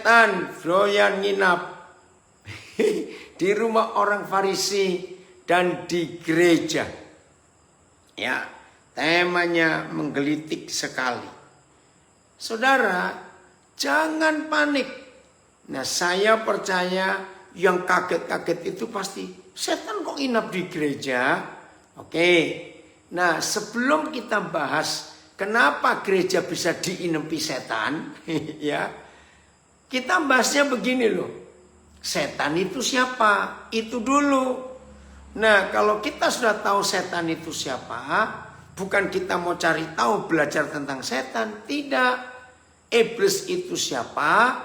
setan doyan nginap di rumah orang Farisi dan di gereja. Ya, temanya menggelitik sekali. Saudara, jangan panik. Nah, saya percaya yang kaget-kaget itu pasti setan kok nginap di gereja. Oke. Nah, sebelum kita bahas kenapa gereja bisa diinepi setan, ya. Kita bahasnya begini loh. Setan itu siapa? Itu dulu. Nah, kalau kita sudah tahu setan itu siapa, bukan kita mau cari tahu belajar tentang setan, tidak. Iblis itu siapa?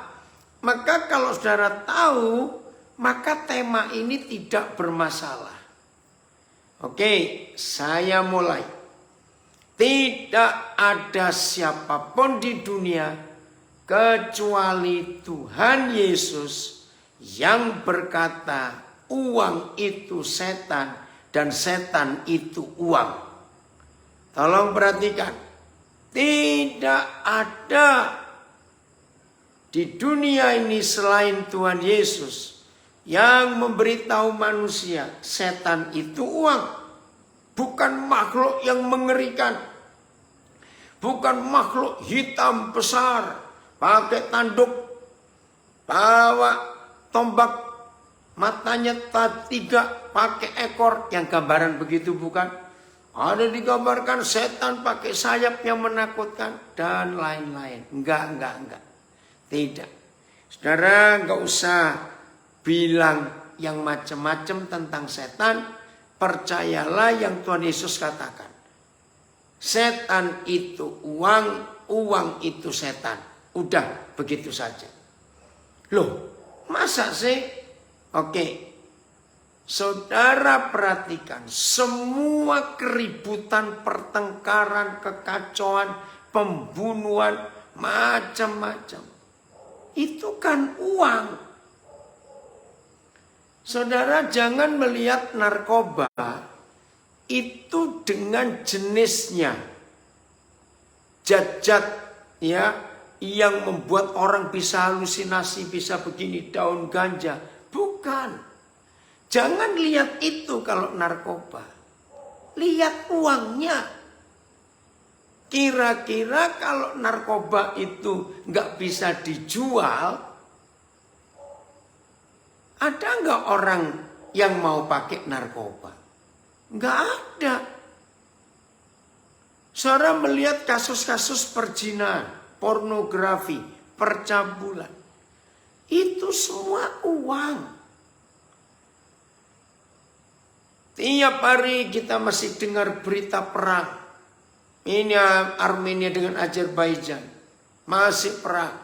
Maka kalau saudara tahu, maka tema ini tidak bermasalah. Oke, saya mulai. Tidak ada siapapun di dunia kecuali Tuhan Yesus yang berkata uang itu setan dan setan itu uang. Tolong perhatikan. Tidak ada di dunia ini selain Tuhan Yesus yang memberitahu manusia setan itu uang. Bukan makhluk yang mengerikan. Bukan makhluk hitam besar. Pakai tanduk, bawa tombak, matanya tiga, pakai ekor, yang gambaran begitu bukan? Ada digambarkan setan pakai sayap yang menakutkan dan lain-lain. Enggak. Tidak. Saudara enggak usah bilang yang macam-macam tentang setan. Percayalah yang Tuhan Yesus katakan. Setan itu uang, uang itu setan. Udah begitu saja. Loh, masa sih? Oke. Saudara perhatikan, semua keributan, pertengkaran, kekacauan, pembunuhan, macam-macam. Itu kan uang. Saudara jangan melihat narkoba itu dengan jenisnya. Zat-zat ya yang membuat orang bisa halusinasi, bisa begini, daun ganja. Bukan. Jangan lihat itu kalau narkoba. Lihat uangnya. Kira-kira kalau narkoba itu nggak bisa dijual, ada nggak orang yang mau pakai narkoba? Nggak ada. Saudara melihat kasus-kasus perzinahan, pornografi, percabulan. Itu semua uang. Tiap hari kita masih dengar berita perang. Ini Armenia dengan Azerbaijan. Masih perang.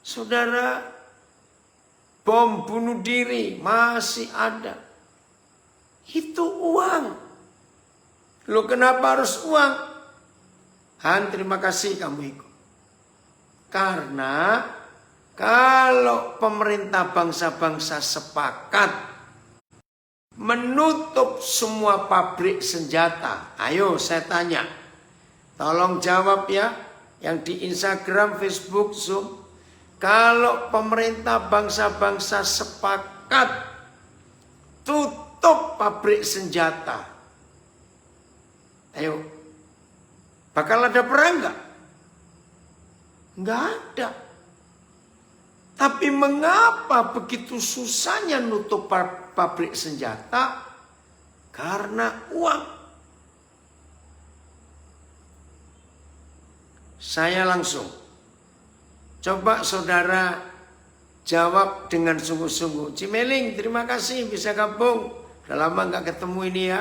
Saudara, bom bunuh diri masih ada. Itu uang. Loh kenapa harus uang? Han, terima kasih kamu ikut. Karena kalau pemerintah bangsa-bangsa sepakat menutup semua pabrik senjata. Ayo saya tanya. Tolong jawab ya. Yang di Instagram, Facebook, Zoom. Kalau pemerintah bangsa-bangsa sepakat tutup pabrik senjata. Ayo. Bakal ada perang enggak? Enggak ada. Tapi mengapa begitu susahnya nutup pabrik senjata? Karena uang. Saya langsung. Coba saudara jawab dengan sungguh-sungguh. Cimeling, terima kasih bisa gabung. Udah lama nggak ketemu ini ya.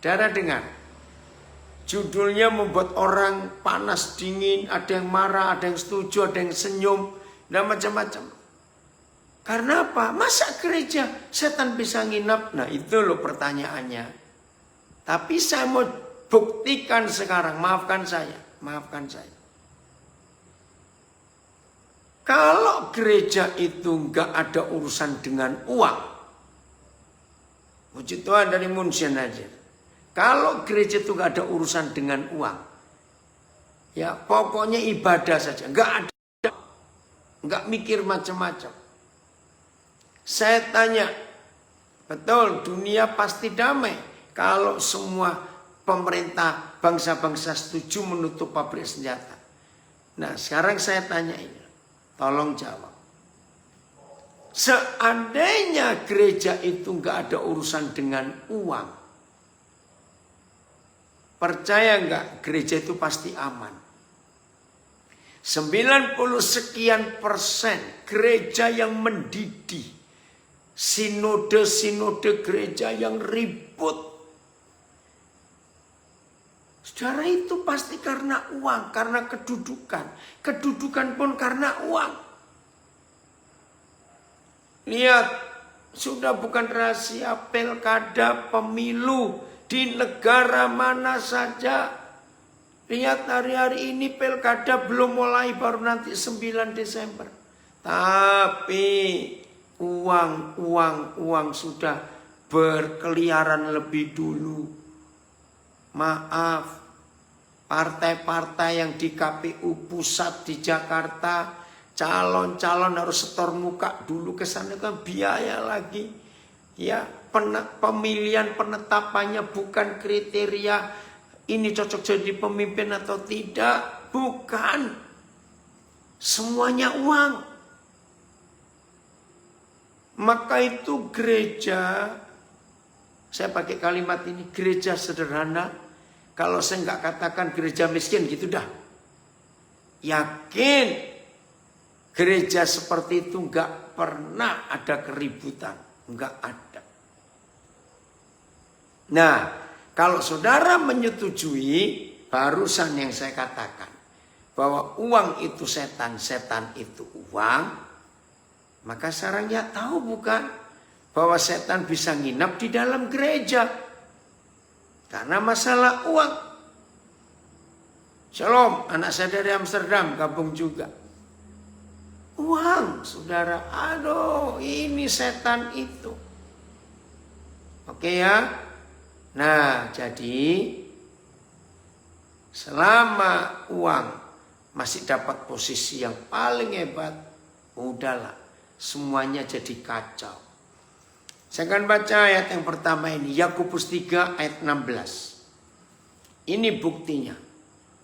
Saudara dengar. Judulnya membuat orang panas dingin, ada yang marah, ada yang setuju, ada yang senyum, dan macam-macam. Karena apa? Masa gereja setan bisa nginap? Nah itu loh pertanyaannya. Tapi saya mau buktikan sekarang, maafkan saya. Kalau gereja itu nggak ada urusan dengan uang, puji Tuhan dari Munchen aja. Kalau gereja itu gak ada urusan dengan uang, ya pokoknya ibadah saja, gak ada nggak mikir macam-macam. Saya tanya, betul dunia pasti damai kalau semua pemerintah bangsa-bangsa setuju menutup pabrik senjata. Nah sekarang saya tanya ini, tolong jawab. Seandainya gereja itu nggak ada urusan dengan uang, percaya nggak gereja itu pasti aman. 90 sekian persen gereja yang mendidih, sinode-sinode gereja yang ribut. Saudara, itu pasti karena uang, karena kedudukan. Kedudukan pun karena uang. Lihat, sudah bukan rahasia pilkada pemilu di negara mana saja. Lihat hari-hari ini pilkada belum mulai, baru nanti 9 Desember. Tapi uang sudah berkeliaran lebih dulu. Maaf, partai-partai yang di KPU pusat di Jakarta, calon-calon harus setor muka dulu ke sana, kan biaya lagi. Ya, pemilihan penetapannya bukan kriteria ini cocok jadi pemimpin atau tidak, bukan. Semuanya uang. Maka itu gereja, saya pakai kalimat ini, gereja sederhana. Kalau saya nggak katakan gereja miskin gitu dah. Yakin gereja seperti itu nggak pernah ada keributan, nggak ada. Nah, kalau saudara menyetujui barusan yang saya katakan bahwa uang itu setan, setan itu uang, maka sekarang ya tahu bukan bahwa setan bisa nginap di dalam gereja karena masalah uang. Shalom, anak saya dari Amsterdam gabung juga. Uang, saudara. Aduh, ini setan itu. Oke ya. Nah, jadi selama uang masih dapat posisi yang paling hebat, udahlah, semuanya jadi kacau. Saya akan baca ayat yang pertama ini, Yakobus 3 ayat 16. Ini buktinya.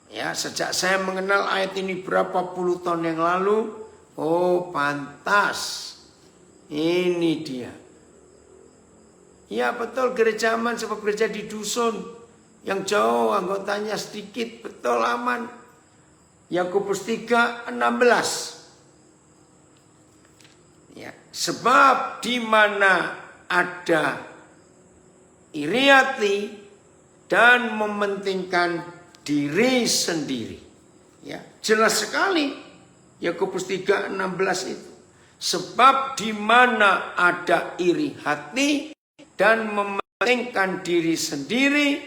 Ya, sejak saya mengenal ayat ini berapa puluh tahun yang lalu, oh pantas, ini dia. Ya betul, gereja aman sebab gereja di dusun yang jauh, anggotanya sedikit, betul aman. Yakobus 3:16. Ya, sebab di mana ada iri hati dan mementingkan diri sendiri. Ya, jelas sekali Yakobus 3:16 itu. Sebab di mana ada iri hati dan mementingkan diri sendiri,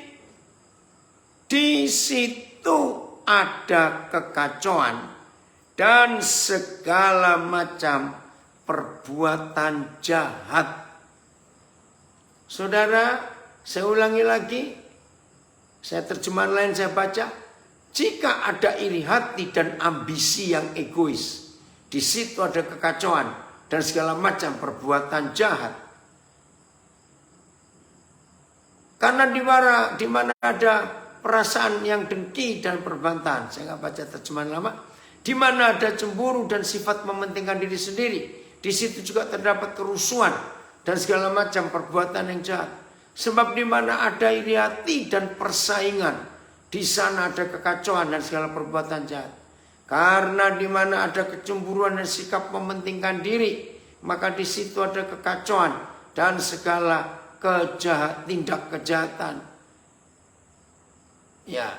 di situ ada kekacauan dan segala macam perbuatan jahat. Saudara, saya ulangi lagi. Saya terjemahan lain saya baca. Jika ada iri hati dan ambisi yang egois, di situ ada kekacauan dan segala macam perbuatan jahat. Karena di mana ada perasaan yang dengki dan perbantahan, saya nggak baca terjemahan lama. Di mana ada cemburu dan sifat mementingkan diri sendiri, di situ juga terdapat kerusuhan dan segala macam perbuatan yang jahat. Sebab di mana ada iri hati dan persaingan, di sana ada kekacauan dan segala perbuatan jahat. Karena di mana ada kecemburuan dan sikap mementingkan diri, maka di situ ada kekacauan dan segala tindak kejahatan. Ya,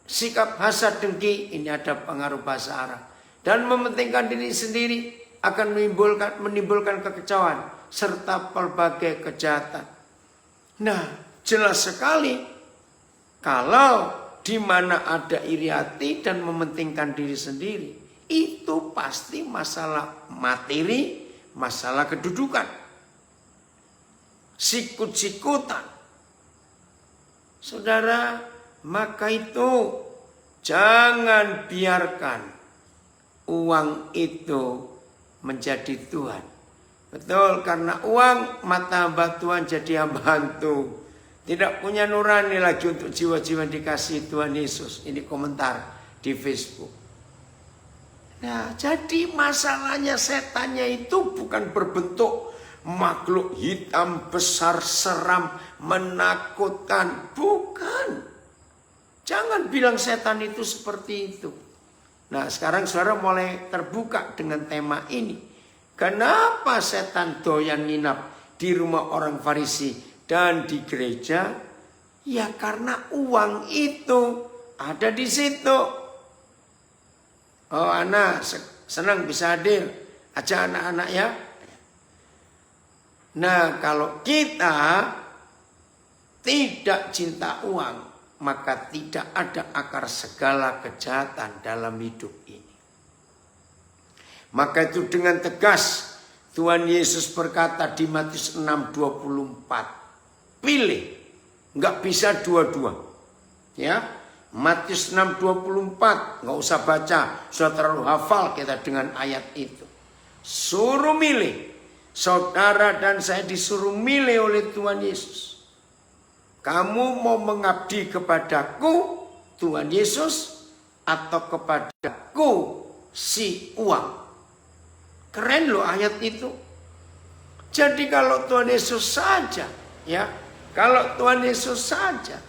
sikap hasad dengki, ini ada pengaruh bahasa Arab. Dan mementingkan diri sendiri akan menimbulkan kekacauan serta berbagai kejahatan. Nah, jelas sekali kalau di mana ada iri hati dan mementingkan diri sendiri, itu pasti masalah materi, masalah kedudukan. Sikut-sikutan. Saudara, maka itu jangan biarkan uang itu menjadi Tuhan. Betul, karena uang mata hamba Tuhan jadi hamba hantu. Tidak punya nurani lagi untuk jiwa-jiwa dikasih Tuhan Yesus. Ini komentar di Facebook. Nah, jadi masalahnya setannya itu bukan berbentuk makhluk hitam besar seram menakutkan. Bukan. Jangan bilang setan itu seperti itu. Nah, sekarang saudara mulai terbuka dengan tema ini. Kenapa setan doyan nginap di rumah orang Farisi dan di gereja? Ya karena uang itu ada di situ. Oh, anak senang bisa hadir. Ajak anak-anak ya. Nah, kalau kita tidak cinta uang, maka tidak ada akar segala kejahatan dalam hidup ini. Maka itu dengan tegas Tuhan Yesus berkata di Matius 6:24, pilih, nggak bisa dua-dua. Ya, Matius 6:24, nggak usah baca, sudah terlalu hafal kita dengan ayat itu. Suruh milih, saudara dan saya disuruh milih oleh Tuhan Yesus. Kamu mau mengabdi kepadaku, Tuhan Yesus, atau kepadaku si uang? Keren loh ayat itu. Jadi kalau Tuhan Yesus saja, ya, kalau Tuhan Yesus saja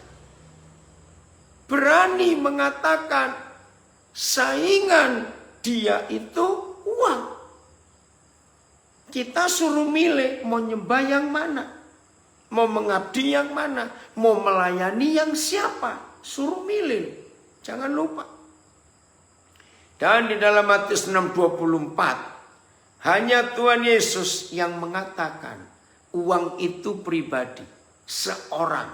berani mengatakan saingan dia itu uang. Kita suruh milih mau nyembah yang mana, mau mengabdi yang mana, mau melayani yang siapa, suruh milih. Jangan lupa. Dan di dalam Matius 6:24 hanya Tuhan Yesus yang mengatakan uang itu pribadi seorang.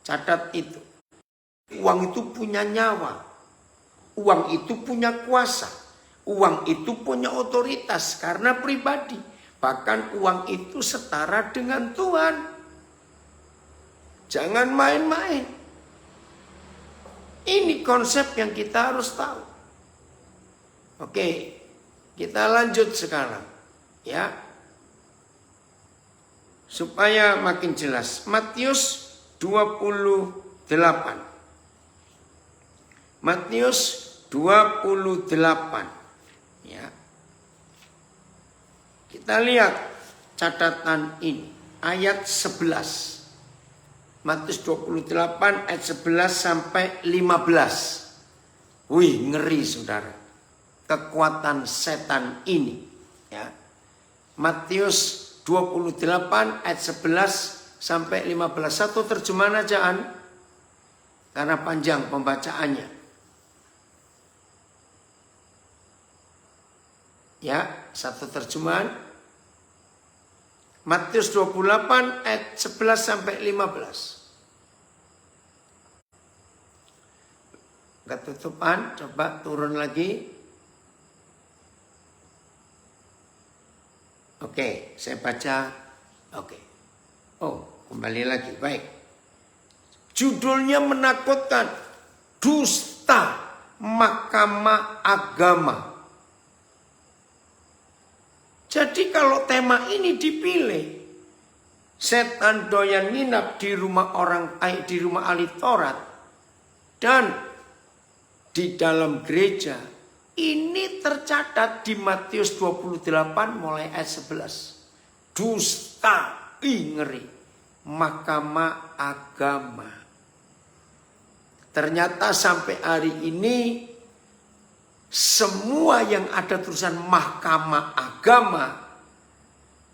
Catat itu. Uang itu punya nyawa. Uang itu punya kuasa. Uang itu punya otoritas karena pribadi. Bahkan uang itu setara dengan Tuhan. Jangan main-main. Ini konsep yang kita harus tahu. Oke. Kita lanjut sekarang, ya, supaya makin jelas. Matius 28. Matius 28, ya. Kita lihat catatan ini, ayat 11. Matius 28 ayat 11 sampai 15. Wih, ngeri saudara. Kekuatan setan ini, ya. Matius 28 ayat 11 sampai 15. Satu terjemahan ajaan karena panjang pembacaannya. Ya, satu terjemahan. Matius 28 ayat 11 sampai 15. Ketutupan, coba turun lagi. Oke, saya baca. Oke. Oh, kembali lagi. Baik. Judulnya menakutkan. Dusta Mahkamah Agama. Jadi kalau tema ini dipilih, setan doyan nginap di rumah orang, di rumah ahli Taurat dan di dalam gereja. Ini tercatat di Matius 28 mulai ayat 11. Dusta, ngeri. Mahkamah Agama. Ternyata sampai hari ini semua yang ada tulisan Mahkamah Agama,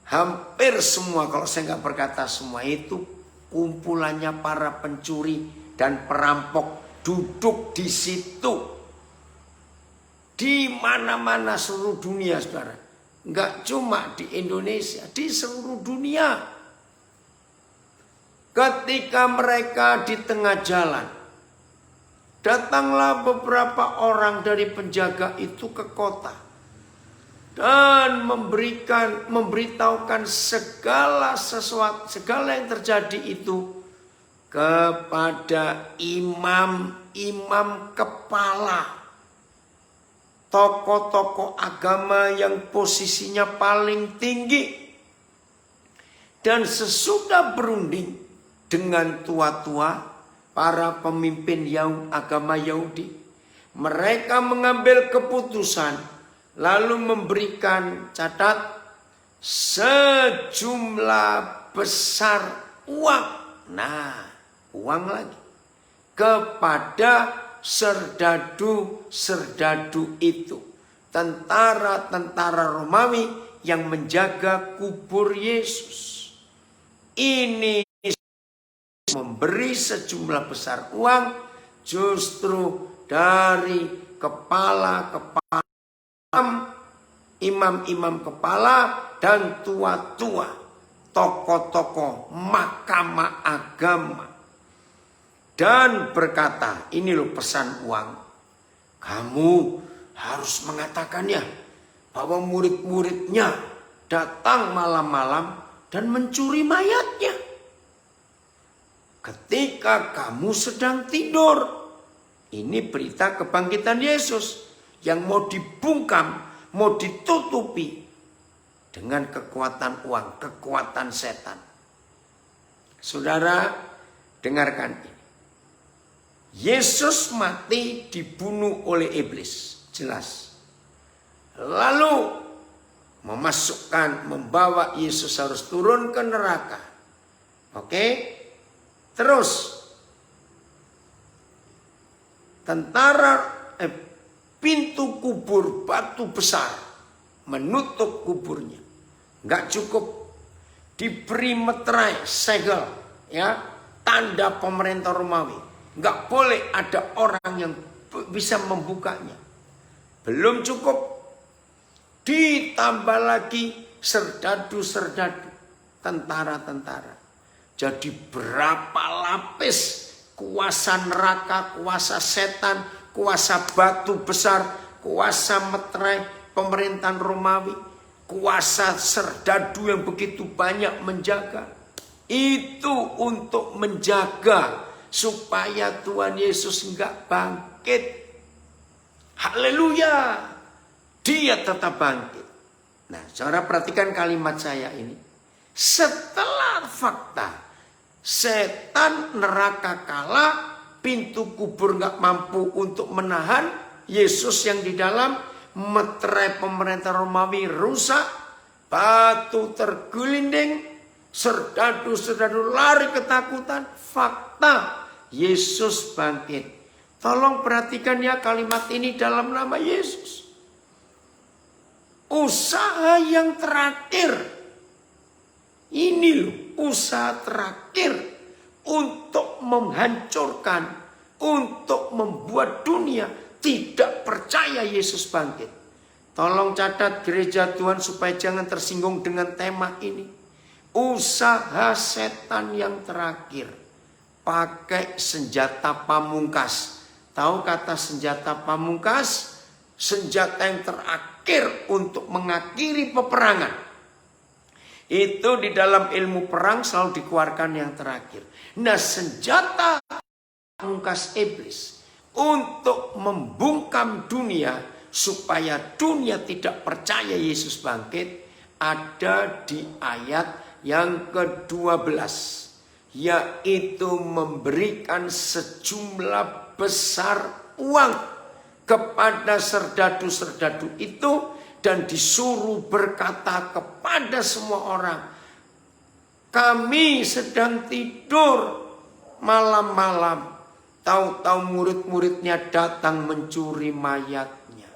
hampir semua, kalau saya nggak berkata semua, itu kumpulannya para pencuri dan perampok duduk di situ. Di mana-mana seluruh dunia, saudara. Enggak cuma di Indonesia, di seluruh dunia. Ketika mereka di tengah jalan, datanglah beberapa orang dari penjaga itu ke kota dan memberitahukan segala sesuatu, segala yang terjadi itu kepada imam-imam kepala. tokoh-tokoh agama yang posisinya paling tinggi. Dan sesudah berunding dengan tua-tua, para pemimpin agama Yahudi, mereka mengambil keputusan lalu memberikan sejumlah besar uang. Nah, uang lagi kepada serdadu-serdadu itu, tentara-tentara Romawi yang menjaga kubur Yesus. Ini memberi sejumlah besar uang justru dari kepala-kepala, imam-imam kepala dan tua-tua, tokoh-tokoh mahkamah agama. Dan berkata, ini loh pesan uang. Kamu harus mengatakannya bahwa murid-muridnya datang malam-malam dan mencuri mayatnya ketika kamu sedang tidur. Ini berita kebangkitan Yesus yang mau dibungkam, mau ditutupi dengan kekuatan uang, kekuatan setan. Saudara, dengarkan ini. Yesus mati dibunuh oleh iblis, jelas. Lalu membawa Yesus harus turun ke neraka. Oke? Terus pintu kubur batu besar menutup kuburnya. Enggak cukup, diberi meterai segel, ya, tanda pemerintah Romawi. Enggak boleh ada orang yang bisa membukanya. Belum cukup, ditambah lagi serdadu-serdadu, tentara-tentara. Jadi berapa lapis kuasa neraka, kuasa setan, kuasa batu besar, kuasa meterai pemerintahan Romawi, kuasa serdadu yang begitu banyak menjaga. Itu untuk menjaga supaya Tuhan Yesus enggak bangkit. Haleluya. Dia tetap bangkit. Nah, saudara perhatikan kalimat saya ini. Setelah fakta setan, neraka kalah, pintu kubur enggak mampu untuk menahan Yesus yang di dalam, meterai pemerintah Romawi rusak, batu tergelinding, serdadu-serdadu lari ketakutan. Fakta, Yesus bangkit. Tolong perhatikan ya kalimat ini dalam nama Yesus. Usaha yang terakhir. Ini loh, usaha terakhir untuk menghancurkan, untuk membuat dunia tidak percaya Yesus bangkit. Tolong catat gereja Tuhan supaya jangan tersinggung dengan tema ini. Usaha setan yang terakhir. Pakai senjata pamungkas. Tahu kata senjata pamungkas? Senjata yang terakhir untuk mengakhiri peperangan. Itu di dalam ilmu perang selalu dikeluarkan yang terakhir. Nah, senjata pamungkas iblis untuk membungkam dunia supaya dunia tidak percaya Yesus bangkit ada di ayat yang ke-12. Yaitu memberikan sejumlah besar uang kepada serdadu-serdadu itu dan disuruh berkata kepada semua orang, kami sedang tidur malam-malam, tahu-tahu murid-muridnya datang mencuri mayatnya.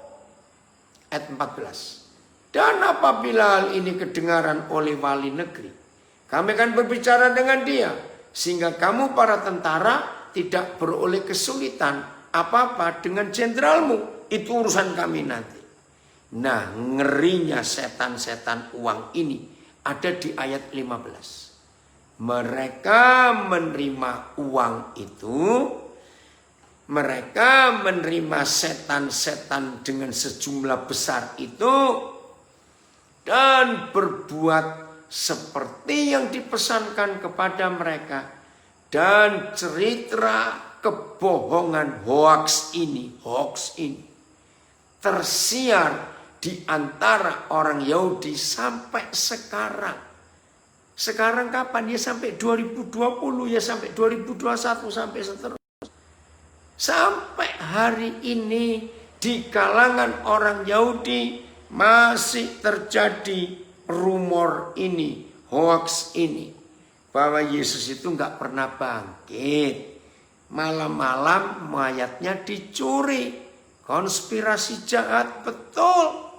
Ayat 14. Dan apabila hal ini kedengaran oleh wali negeri, kami akan berbicara dengan dia, sehingga kamu para tentara tidak beroleh kesulitan apa-apa dengan jenderalmu. Itu urusan kami nanti. Nah, ngerinya setan-setan uang ini ada di ayat 15. Mereka menerima uang itu, mereka menerima setan-setan dengan sejumlah besar itu, dan berbuat seperti yang dipesankan kepada mereka. Dan cerita kebohongan hoax ini tersiar di antara orang Yahudi sampai sekarang. Sekarang kapan? Ya sampai 2020, ya sampai 2021, sampai seterusnya. Sampai hari ini di kalangan orang Yahudi masih terjadi rumor ini, hoax ini. Bahwa Yesus itu nggak pernah bangkit. Malam-malam mayatnya dicuri. Konspirasi jahat, betul.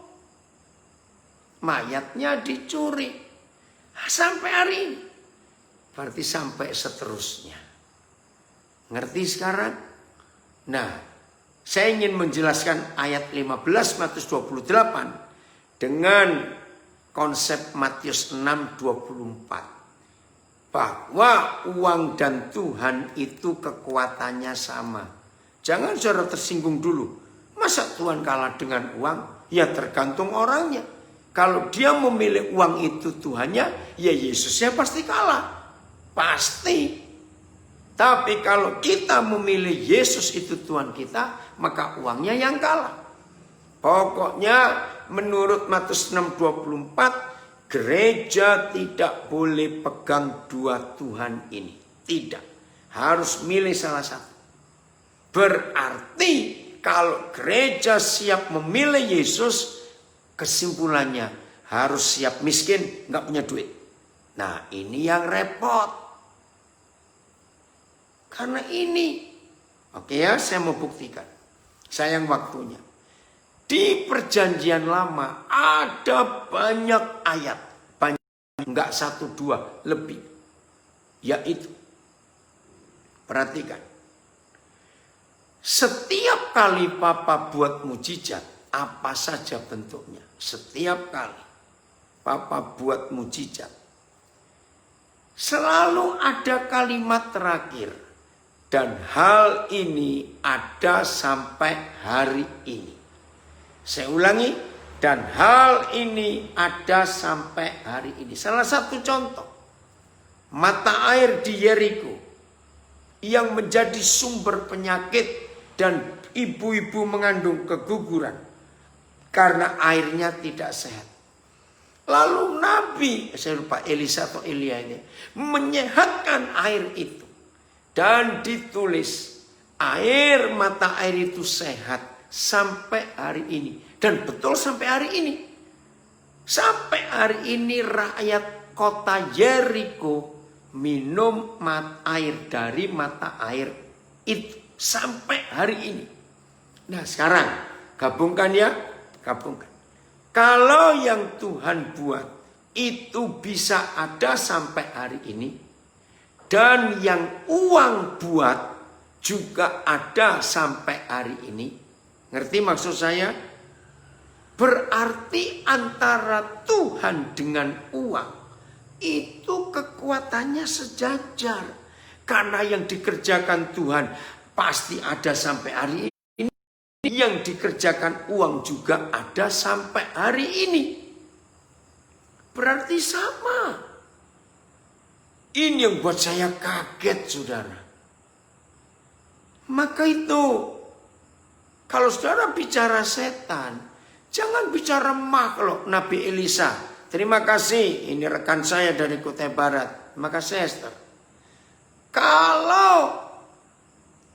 Mayatnya dicuri. Sampai hari ini. Berarti sampai seterusnya. Ngerti sekarang? Nah, saya ingin menjelaskan ayat 15 Matius 28 dengan konsep Matius 6:24. Bahwa uang dan Tuhan itu kekuatannya sama. Jangan saudara tersinggung dulu. Masa Tuhan kalah dengan uang? Ya tergantung orangnya. Kalau dia memilih uang itu Tuhannya, ya Yesusnya pasti kalah. Pasti. Tapi kalau kita memilih Yesus itu Tuhan kita, maka uangnya yang kalah. Pokoknya menurut Matius 6:24, gereja tidak boleh pegang dua Tuhan ini. Tidak. Harus milih salah satu. Berarti kalau gereja siap memilih Yesus, kesimpulannya harus siap miskin, nggak punya duit. Nah ini yang repot. Karena ini, oke ya, saya mau buktikan. Sayang waktunya. Di perjanjian lama ada banyak ayat, banyak, nggak satu dua, lebih. Yaitu, perhatikan. Setiap kali Papa buat mujizat, apa saja bentuknya, setiap kali Papa buat mujizat, selalu ada kalimat terakhir. Dan hal ini ada sampai hari ini. Saya ulangi, dan hal ini ada sampai hari ini. Salah satu contoh, mata air di Yeriko yang menjadi sumber penyakit dan ibu-ibu mengandung keguguran karena airnya tidak sehat. Lalu Nabi, saya lupa Elisa atau Elia ini, menyehatkan air itu. Dan ditulis, air mata air itu sehat sampai hari ini. Dan betul sampai hari ini. Sampai hari ini rakyat kota Yeriko minum air dari mata air itu. Sampai hari ini. Nah sekarang gabungkan ya. Gabungkan. Kalau yang Tuhan buat itu bisa ada sampai hari ini. Dan yang uang buat juga ada sampai hari ini. Ngerti maksud saya? Berarti antara Tuhan dengan uang itu kekuatannya sejajar. Karena yang dikerjakan Tuhan pasti ada sampai hari ini. Yang dikerjakan uang juga ada sampai hari ini. Berarti sama. Ini yang buat saya kaget, saudara. Maka itu, kalau saudara bicara setan, jangan bicara makhluk. Nabi Elisa, terima kasih. Ini rekan saya dari Kutai Barat. Terima kasih, Esther. Kalau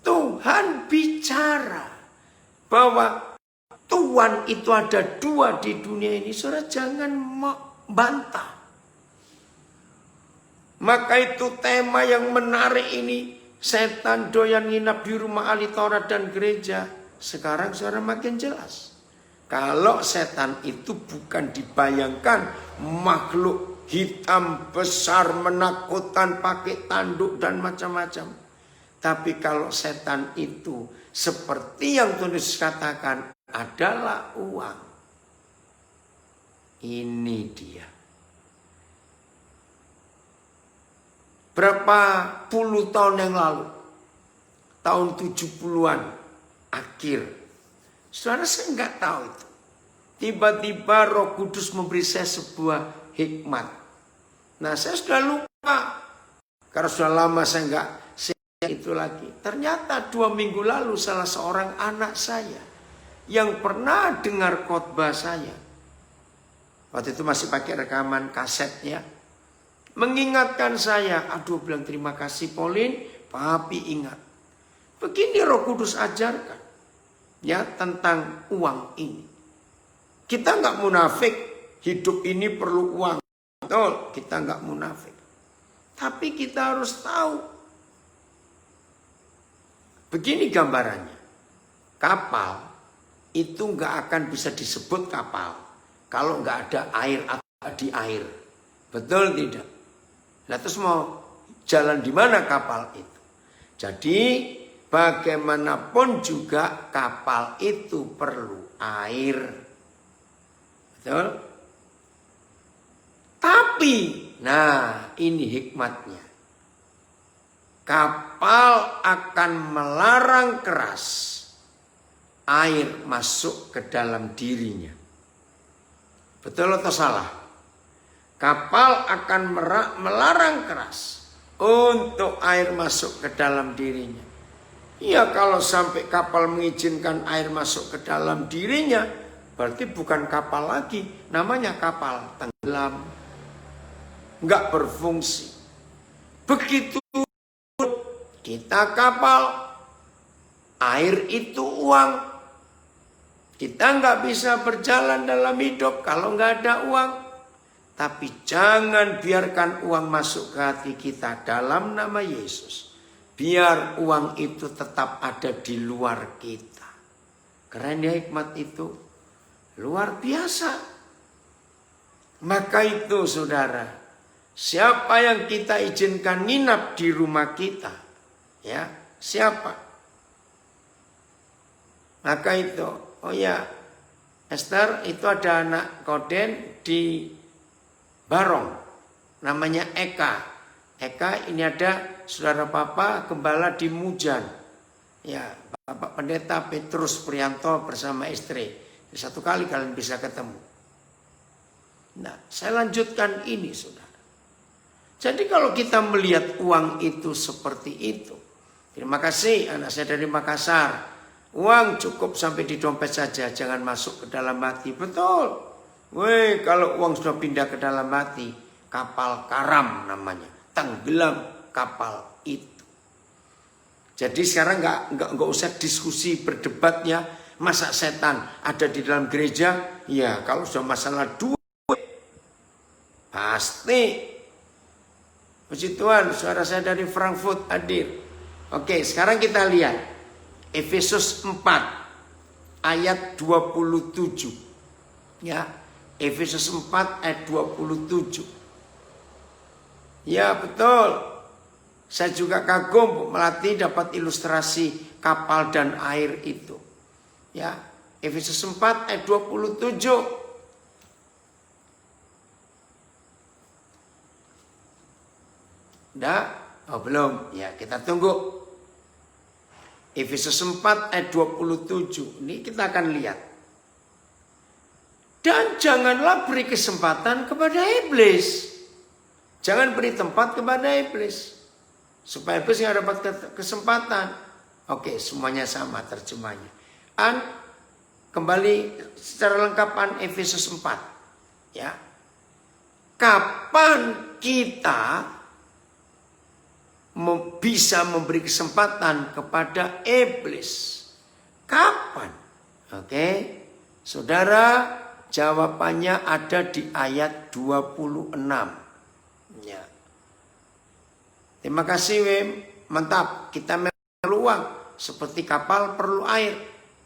Tuhan bicara bahwa Tuhan itu ada dua di dunia ini, saudara jangan bantah. Maka itu tema yang menarik ini. Setan doyan nginap di rumah ahli Taurat dan gereja. Sekarang saudara makin jelas. Kalau setan itu bukan dibayangkan makhluk hitam besar menakutkan pakai tanduk dan macam-macam. Tapi kalau setan itu seperti yang Tuhan Yesus katakan adalah uang. Ini dia. Berapa puluh tahun yang lalu, tahun 70-an akhir, saudara saya nggak tahu itu. Tiba-tiba Roh Kudus memberi saya sebuah hikmat. Nah saya sudah lupa, karena sudah lama saya nggak itu lagi. Ternyata 2 minggu lalu salah seorang anak saya yang pernah dengar khotbah saya, waktu itu masih pakai rekaman kaset ya, mengingatkan saya, aduh bilang terima kasih Pauline, papi ingat. Begini Roh Kudus ajarkan ya tentang uang ini. Kita nggak munafik, hidup ini perlu uang. Betul, kita nggak munafik. Tapi kita harus tahu. Begini gambarannya. Kapal itu nggak akan bisa disebut kapal kalau nggak ada air atau di air. Betul tidak? Nah terus mau jalan di mana kapal itu? Jadi bagaimanapun juga kapal itu perlu air. Betul? Tapi, nah ini hikmatnya. Kapal akan melarang keras air masuk ke dalam dirinya. Betul atau salah? Kapal akan melarang keras untuk air masuk ke dalam dirinya. Ya kalau sampai kapal mengizinkan air masuk ke dalam dirinya, berarti bukan kapal lagi, namanya kapal tenggelam, nggak berfungsi. Begitu kita kapal, air itu uang. Kita nggak bisa berjalan dalam hidup kalau nggak ada uang. Tapi jangan biarkan uang masuk ke hati kita dalam nama Yesus. Biar uang itu tetap ada di luar kita. Keren ya hikmat itu. Luar biasa. Maka itu saudara. Siapa yang kita izinkan nginap di rumah kita? Ya, siapa? Maka itu. Oh ya, Esther itu ada anak koden di Barong. Namanya Eka. Eka ini ada saudara papa gembala di Mujan. Ya, Bapak Pendeta Petrus Prianto bersama istri. Satu kali kalian bisa ketemu. Nah, saya lanjutkan ini saudara. Jadi kalau kita melihat uang itu seperti itu. Terima kasih anak saya dari Makassar. Uang cukup sampai di dompet saja, jangan masuk ke dalam hati. Betul. Weh, kalau uang sudah pindah ke dalam hati, kapal karam namanya. Tenggelam kapal itu. Jadi sekarang nggak usah diskusi berdebat ya. Masa setan ada di dalam gereja? Ya, kalau sudah masalah duit, pasti. Puji Tuhan, suara saya dari Frankfurt hadir. Oke, sekarang kita lihat. Efesus 4 ayat 27. Ya, Efesus 4 ayat 27. Ya, betul. Saya juga kagum melatih dapat ilustrasi kapal dan air itu. Ya, Efesus 4 ayat 27. Udah? Oh, belum. Ya, kita tunggu. Efesus 4 ayat 27. Ini kita akan lihat. Dan janganlah beri kesempatan kepada iblis. Jangan beri tempat kepada iblis. Supaya iblis nggak dapat kesempatan. Oke, semuanya sama terjemahnya. Kembali secara lengkapan Efesus 4. Ya. Kapan kita bisa memberi kesempatan kepada iblis? Kapan? Oke. Saudara, jawabannya ada di ayat 26. Ya. Terima kasih Wim. Mantap. Kita perlu uang. Seperti kapal perlu air.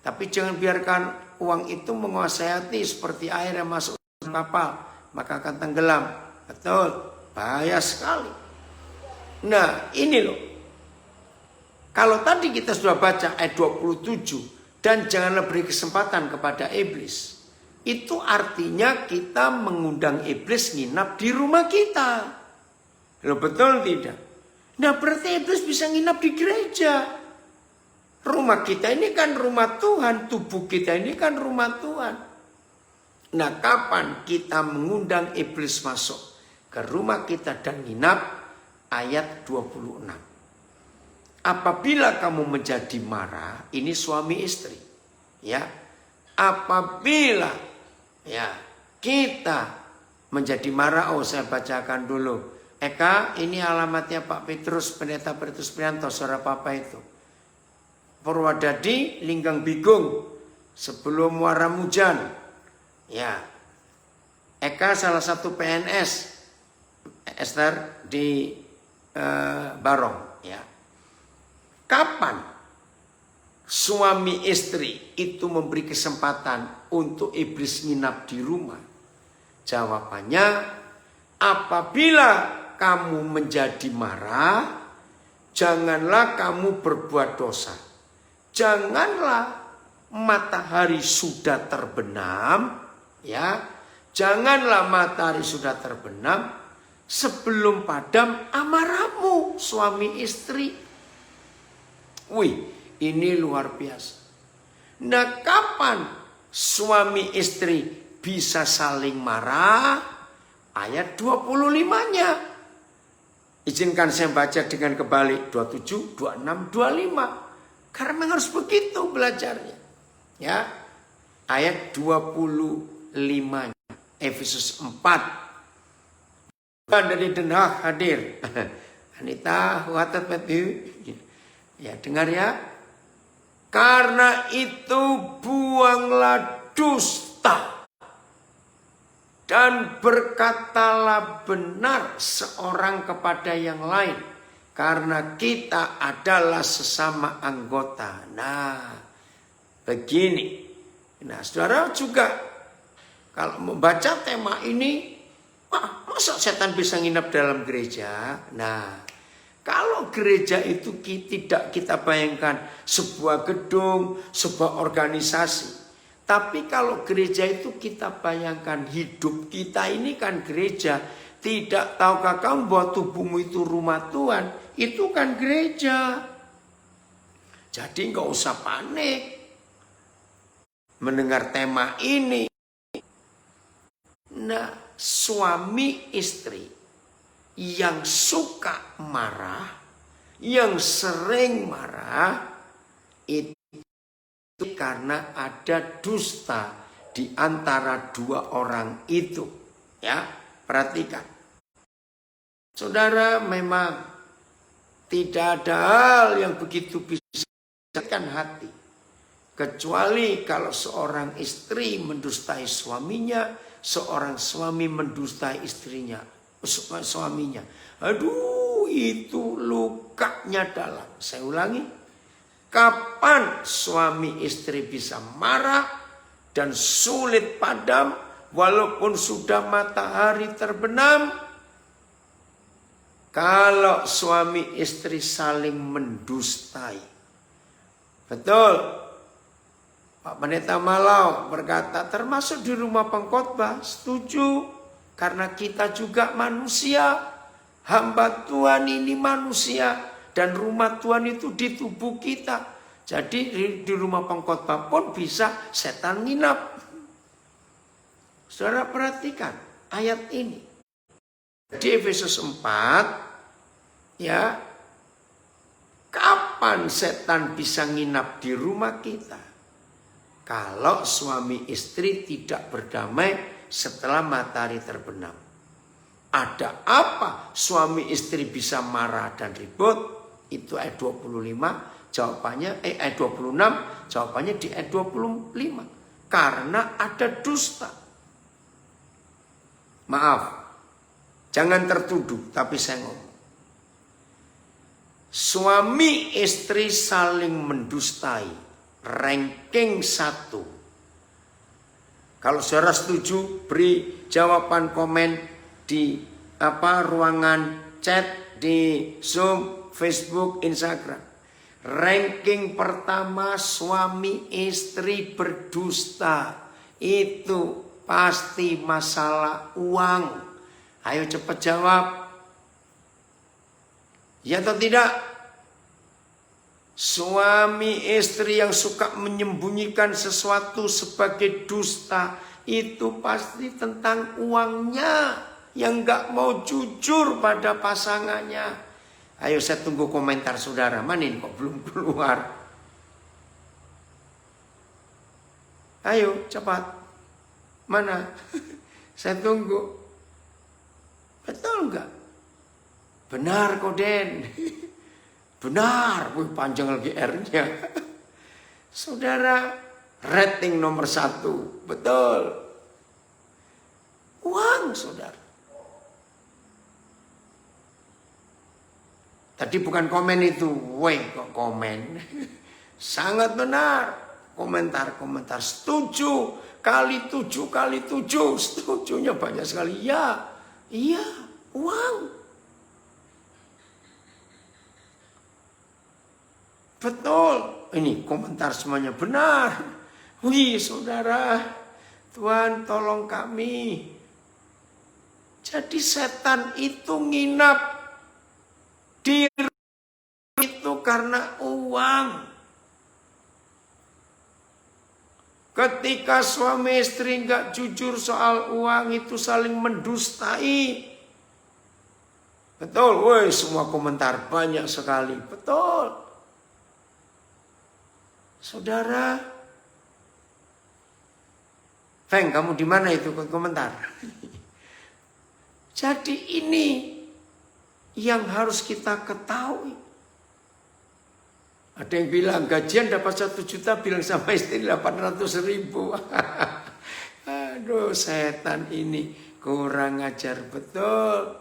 Tapi jangan biarkan uang itu menguasai hati seperti air yang masuk ke kapal. Maka akan tenggelam. Betul. Bahaya sekali. Nah ini loh. Kalau tadi kita sudah baca ayat 27. Dan janganlah beri kesempatan kepada iblis. Itu artinya kita mengundang iblis nginap di rumah kita. Loh betul tidak? Nah berarti iblis bisa nginap di gereja. Rumah kita ini kan rumah Tuhan. Tubuh kita ini kan rumah Tuhan. Nah kapan kita mengundang iblis masuk ke rumah kita dan nginap? Ayat 26. Apabila kamu menjadi marah, ini suami istri. Ya. apabila ya kita menjadi marah. Oh, saya bacakan dulu. Eka, ini alamatnya Pak Petrus, Pendeta Petrus Prianto, saudara Papa itu. Purwadadi, Linggang Bigung, sebelum Waramujan. Ya, Eka salah satu PNS, Esther di Barong. Ya, kapan suami istri itu memberi kesempatan untuk iblis nginap di rumah? Jawabannya, apabila kamu menjadi marah, janganlah kamu berbuat dosa. Janganlah matahari sudah terbenam, ya. Janganlah matahari sudah terbenam sebelum padam amarahmu, suami istri. Wih, ini luar biasa. Nah, kapan suami istri bisa saling marah? Ayat 25-nya. Izinkan saya baca dengan kebalik 27, 26, 25. Karena memang harus begitu belajarnya. Ya. Ayat 25-nya. Efesus 4. Dari Den Haag hadir. Anita, Huatat Matthew. Ya, dengar ya. Karena itu buanglah dusta. Dan berkatalah benar seorang kepada yang lain. Karena kita adalah sesama anggota. Nah, begini. Nah, saudara juga kalau membaca tema ini, masa setan bisa nginap dalam gereja? Nah, kalau gereja itu tidak kita bayangkan sebuah gedung, sebuah organisasi. Tapi kalau gereja itu kita bayangkan hidup kita ini kan gereja. Tidak tahukah kamu bahwa tubuhmu itu rumah Tuhan? Itu kan gereja. Jadi nggak usah panik mendengar tema ini. Nah, suami istri yang suka marah, yang sering marah, itu karena ada dusta di antara dua orang itu. Ya, perhatikan. Saudara, memang tidak ada hal yang begitu bisa menyakitkan hati. Kecuali kalau seorang istri mendustai suaminya, seorang suami mendustai istrinya, suaminya. Aduh, itu lukanya dalam. Saya ulangi. Kapan suami istri bisa marah dan sulit padam walaupun sudah matahari terbenam? Kalau suami istri saling mendustai. Betul. Pak Pendeta Malau berkata termasuk di rumah pengkhotbah. Setuju. Karena kita juga manusia. Hamba Tuhan ini manusia. Dan rumah Tuhan itu di tubuh kita. Jadi di rumah pengkhotbah pun bisa setan nginap. Saudara perhatikan ayat ini. Di Efesus 4. Ya. Kapan setan bisa nginap di rumah kita? Kalau suami istri tidak berdamai setelah matahari terbenam. Ada apa suami istri bisa marah dan ribut? Itu ayat 25, jawabannya ayat 26, jawabannya di ayat 25. Karena ada dusta. Maaf, jangan tertuduh, tapi saya ngomong. Suami istri saling mendustai, ranking 1. Kalau saudara setuju, beri jawaban komen di ruangan chat di Zoom, Facebook, Instagram. Ranking pertama suami istri berdusta. Itu pasti masalah uang. Ayo cepat jawab. Ya atau tidak? Suami istri yang suka menyembunyikan sesuatu sebagai dusta. Itu pasti tentang uangnya. Yang gak mau jujur pada pasangannya. Ayo saya tunggu komentar saudara. Mana ini kok belum keluar? Ayo cepat. Mana? Saya tunggu. Betul enggak? Benar kok Den. Benar. Wih, panjang lagi R-nya. Saudara, rating nomor 1. Betul. Uang, saudara. Tadi bukan komen itu. Weh, kok komen. Sangat benar. Komentar-komentar. Setuju. Kali 7 kali 7. Setujunya banyak sekali. Ya. Iya. Uang. Betul. Ini komentar semuanya benar. Wih, saudara. Tuhan tolong kami. Jadi setan itu nginap di itu karena uang. Ketika suami istri nggak jujur soal uang itu saling mendustai. Betul, woi semua komentar banyak sekali. Betul. Saudara, Feng, kamu di mana itu komentar? Jadi ini yang harus kita ketahui. Ada yang bilang gajian dapat 1 juta, bilang sama istri 800.000. Aduh, setan ini kurang ajar betul.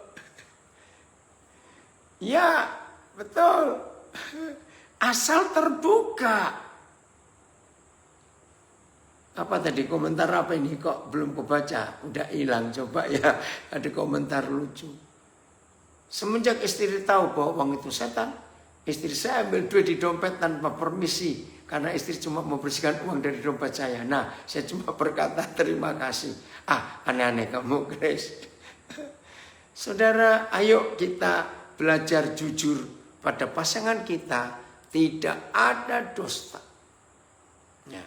Ya, betul. Asal terbuka. Apa tadi komentar apa ini kok belum kebaca? Udah hilang, coba ya. Ada komentar lucu. Semenjak istri tahu bahwa uang itu setan, istri saya ambil duit di dompet tanpa permisi. Karena istri cuma membersihkan uang dari dompet saya. Nah, saya cuma berkata terima kasih. Aneh-aneh kamu, Grace. Saudara, ayo kita belajar jujur pada pasangan kita. Tidak ada dusta. Ya.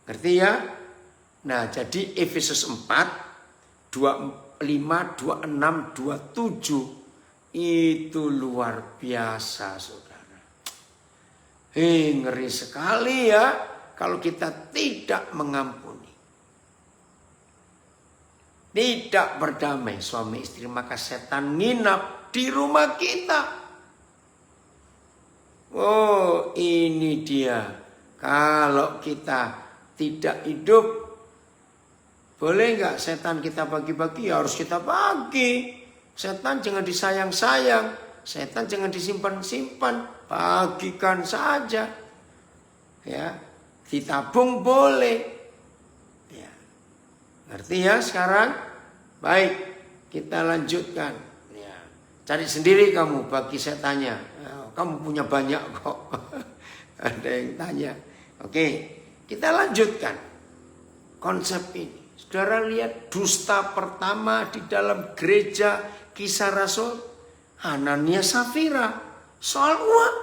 Ngerti ya? Nah, jadi Efesus 4, 25, 26, 27 itu luar biasa, saudara. Ngeri sekali ya kalau kita tidak mengampuni. Tidak berdamai suami istri, maka setan nginap di rumah kita. Oh, ini dia. Kalau kita tidak hidup, boleh nggak setan kita bagi-bagi? Ya harus kita bagi. Setan jangan disayang-sayang, setan jangan disimpan-simpan, bagikan saja. Ya, ditabung boleh. Ya, ngerti ya sekarang? Baik, kita lanjutkan. Ya, cari sendiri kamu bagi setannya. Ya, kamu punya banyak kok. Ada yang tanya. Oke. Kita lanjutkan konsep ini. Saudara lihat dusta pertama di dalam gereja Kisah Rasul. Hanania Safira. Soal uang.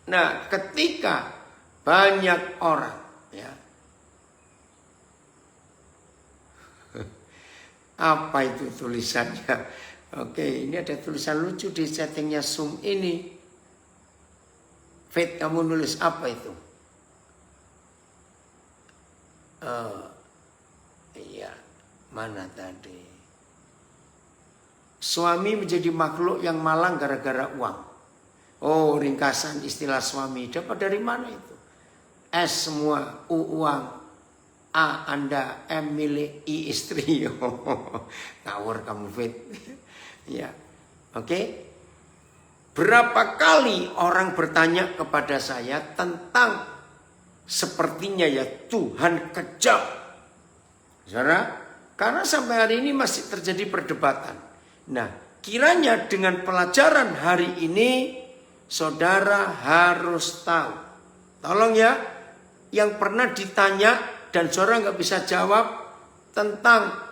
Nah, ketika banyak orang. Ya, apa itu tulisannya? Oke, ini ada tulisan lucu di settingnya Zoom ini. Fit, kamu nulis apa itu? Iya, mana tadi? Suami menjadi makhluk yang malang gara-gara uang. Oh, ringkasan istilah suami. Dapat dari mana itu? S semua, U uang, A Anda, M milik, I istri. Ngawur kamu Fit. Ya, oke. Berapa kali orang bertanya kepada saya tentang sepertinya ya Tuhan kejam. Saudara, karena sampai hari ini masih terjadi perdebatan. Nah, kiranya dengan pelajaran hari ini, saudara harus tahu. Tolong ya, yang pernah ditanya dan saudara nggak bisa jawab tentang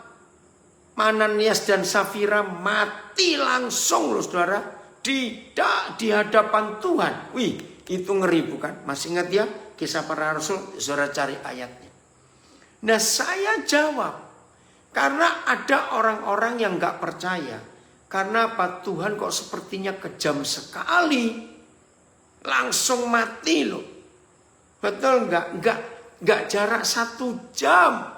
Ananias dan Safira mati langsung loh saudara. Di hadapan Tuhan. Wih, itu ngeri bukan? Masih ingat ya? Kisah para Rasul, saudara cari ayatnya. Nah, saya jawab. Karena ada orang-orang yang gak percaya. Karena apa? Tuhan kok sepertinya kejam sekali. Langsung mati loh. Betul enggak? Enggak jarak 1 jam.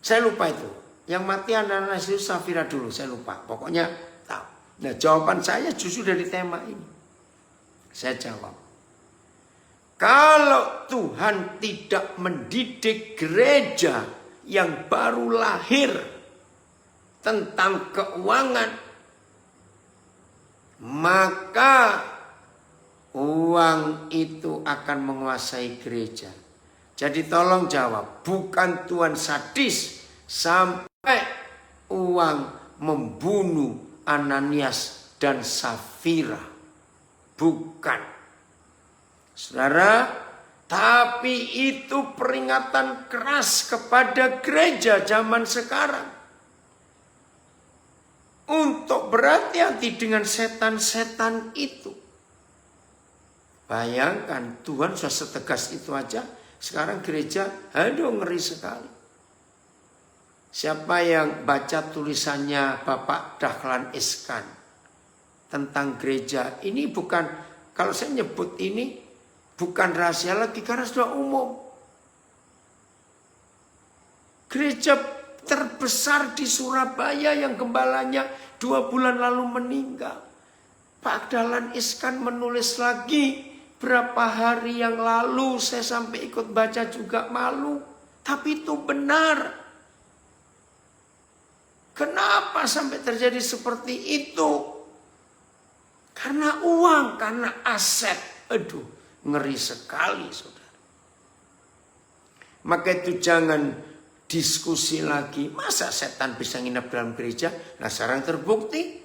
Saya lupa itu. Yang mati anak-anak itu Safira dulu, saya lupa. Pokoknya tahu. Nah, jawaban saya justru dari tema ini. Saya jawab. Kalau Tuhan tidak mendidik gereja yang baru lahir tentang keuangan, maka uang itu akan menguasai gereja. Jadi tolong jawab, bukan Tuhan sadis sampai uang membunuh Ananias dan Safira. Bukan. Saudara, tapi itu peringatan keras kepada gereja zaman sekarang. Untuk berhati-hati dengan setan-setan itu. Bayangkan Tuhan sudah setegas itu aja. Sekarang gereja, aduh ngeri sekali. Siapa yang baca tulisannya Bapak Dahlan Iskan tentang gereja, ini bukan, kalau saya nyebut ini bukan rahasia lagi karena sudah umum. Gereja terbesar di Surabaya yang gembalanya 2 bulan lalu meninggal. Pak Dahlan Iskan menulis lagi berapa hari yang lalu, saya sampai ikut baca juga malu. Tapi itu benar. Kenapa sampai terjadi seperti itu? Karena uang, karena aset. Aduh, ngeri sekali saudara. Maka itu jangan diskusi lagi. Masa setan bisa nginap dalam gereja? Nah sekarang terbukti.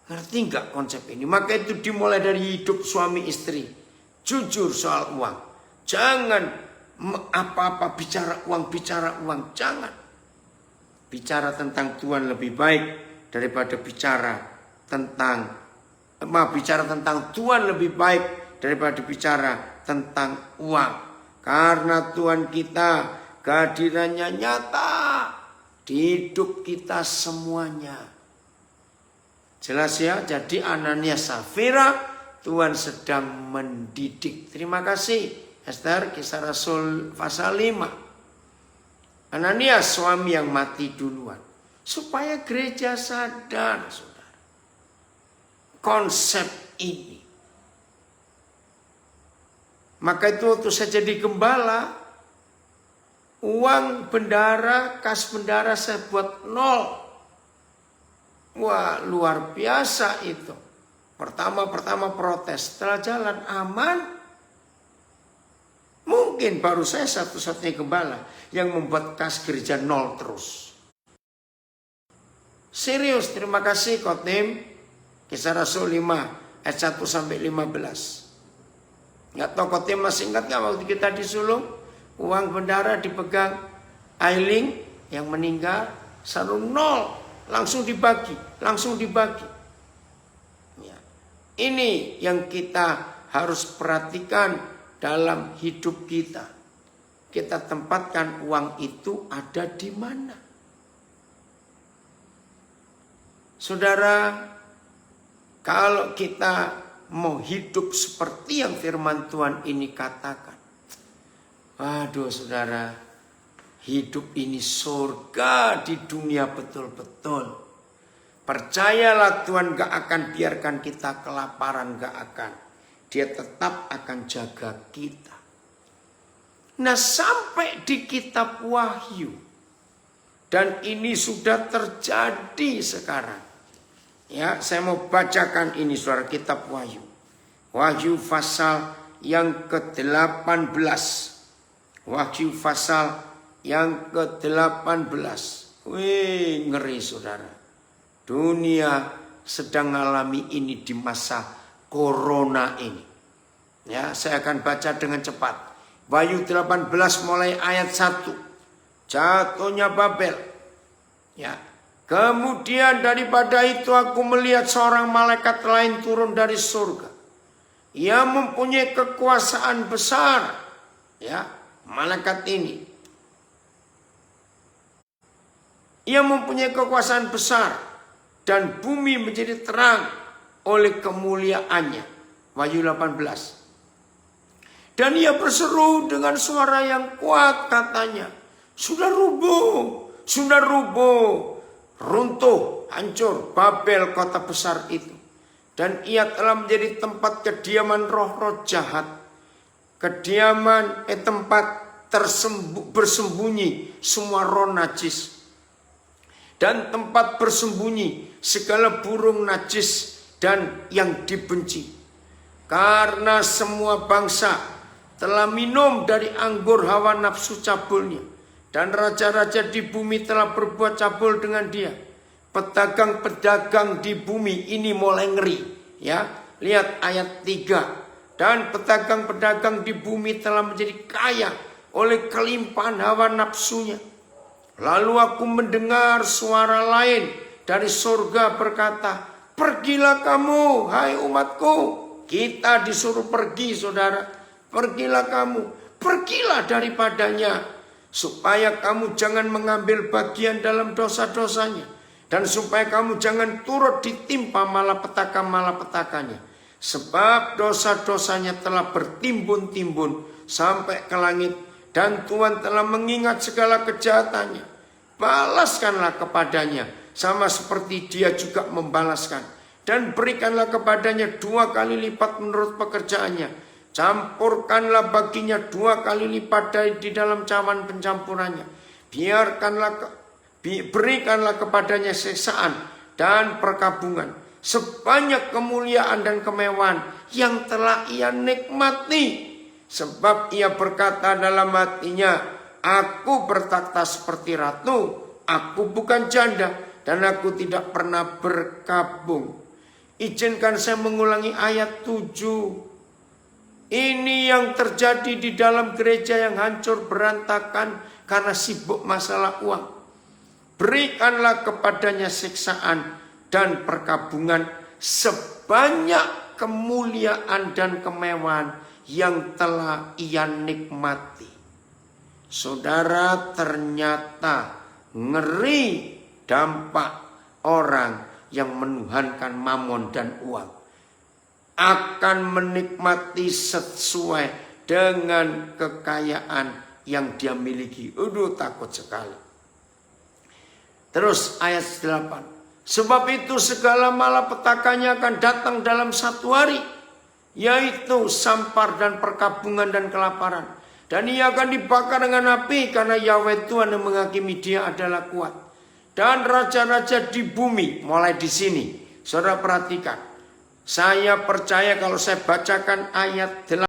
Ngerti nggak konsep ini? Maka itu dimulai dari hidup suami istri. Jujur soal uang. Jangan apa-apa bicara uang. Jangan. Bicara tentang Tuhan lebih baik daripada bicara tentang Tuhan lebih baik daripada bicara tentang uang. Karena Tuhan kita kehadirannya nyata di hidup kita semuanya. Jelas ya, jadi Ananias Safira Tuhan sedang mendidik. Terima kasih Esther, Kisah Rasul pasal 5. Ananias suami yang mati duluan. Supaya gereja sadar saudara. Konsep ini. Maka itu waktu saya jadi gembala, uang bendara, kas bendara saya buat 0. Wah luar biasa itu. Pertama protes, setelah jalan aman. Mungkin baru saya satu-satunya gembala yang membuat kas gereja 0 terus. Serius, terima kasih Khotbah. Kisah Rasul 5 ayat 1 sampai 15. Nggak tahu Khotbah masih ingat nggak waktu kita disulung? Uang bendara dipegang Ailing yang meninggal, selalu 0. Langsung dibagi. Ya. Ini yang kita harus perhatikan dalam hidup kita. Kita tempatkan uang itu ada di mana. Saudara, kalau kita mau hidup seperti yang firman Tuhan ini katakan. Waduh saudara, hidup ini surga di dunia betul-betul. Percayalah Tuhan gak akan biarkan kita kelaparan, gak akan. Dia tetap akan jaga kita. Nah sampai di kitab Wahyu. Dan ini sudah terjadi sekarang. Ya, saya mau bacakan ini saudara, kitab Wahyu. Wahyu pasal yang ke-18. Wahyu pasal yang ke-18. Wih, ngeri saudara. Dunia sedang mengalami ini di masa corona ini. Ya, saya akan baca dengan cepat. Wahyu 18 mulai ayat 1. Jatuhnya Babel. Ya. Kemudian daripada itu aku melihat seorang malaikat lain turun dari surga. Ia mempunyai kekuasaan besar. Ya, malaikat ini. Ia mempunyai kekuasaan besar dan bumi menjadi terang oleh kemuliaannya. Wahyu 18. Dan ia berseru dengan suara yang kuat katanya, sudah rubuh, runtuh, hancur Babel kota besar itu. Dan ia telah menjadi tempat kediaman roh-roh jahat. Tempat bersembunyi semua roh najis. Dan tempat bersembunyi segala burung najis dan yang dibenci. Karena semua bangsa telah minum dari anggur hawa nafsu cabulnya. Dan raja-raja di bumi telah berbuat cabul dengan dia. Pedagang-pedagang di bumi ini mulai ngeri. Ya, lihat ayat 3. Dan pedagang-pedagang di bumi telah menjadi kaya oleh kelimpahan hawa nafsunya. Lalu aku mendengar suara lain dari surga berkata, pergilah kamu, hai umatku. Kita disuruh pergi, saudara. Pergilah kamu, pergilah daripadanya. Supaya kamu jangan mengambil bagian dalam dosa-dosanya. Dan supaya kamu jangan turut ditimpa malapetaka-malapetakanya. Sebab dosa-dosanya telah bertimbun-timbun sampai ke langit. Dan Tuhan telah mengingat segala kejahatannya. Balaskanlah kepadanya sama seperti dia juga membalaskan. Dan berikanlah kepadanya 2 kali lipat menurut pekerjaannya. Campurkanlah baginya 2 kali lipat dari di dalam cawan pencampurannya. Berikanlah kepadanya siksaan dan perkabungan sebanyak kemuliaan dan kemewahan yang telah ia nikmati. Sebab ia berkata dalam hatinya, aku bertakhta seperti ratu, aku bukan janda, dan aku tidak pernah berkabung. Izinkan saya mengulangi ayat 7. Ini yang terjadi di dalam gereja yang hancur berantakan karena sibuk masalah uang. Berikanlah kepadanya siksaan dan perkabungan sebanyak kemuliaan dan kemewahan yang telah ia nikmati. Saudara, ternyata ngeri dampak orang yang menuhankan mamon dan uang. Akan menikmati sesuai dengan kekayaan yang dia miliki. Aduh, takut sekali. Terus ayat 8. Sebab itu segala malapetakannya akan datang dalam 1 hari. Yaitu sampar dan perkabungan dan kelaparan. Dan ia akan dibakar dengan api karena Yahweh Tuhan yang menghakimi dia adalah kuat. Dan raja-raja di bumi, mulai di sini. Saudara perhatikan. Saya percaya kalau saya bacakan ayat 8.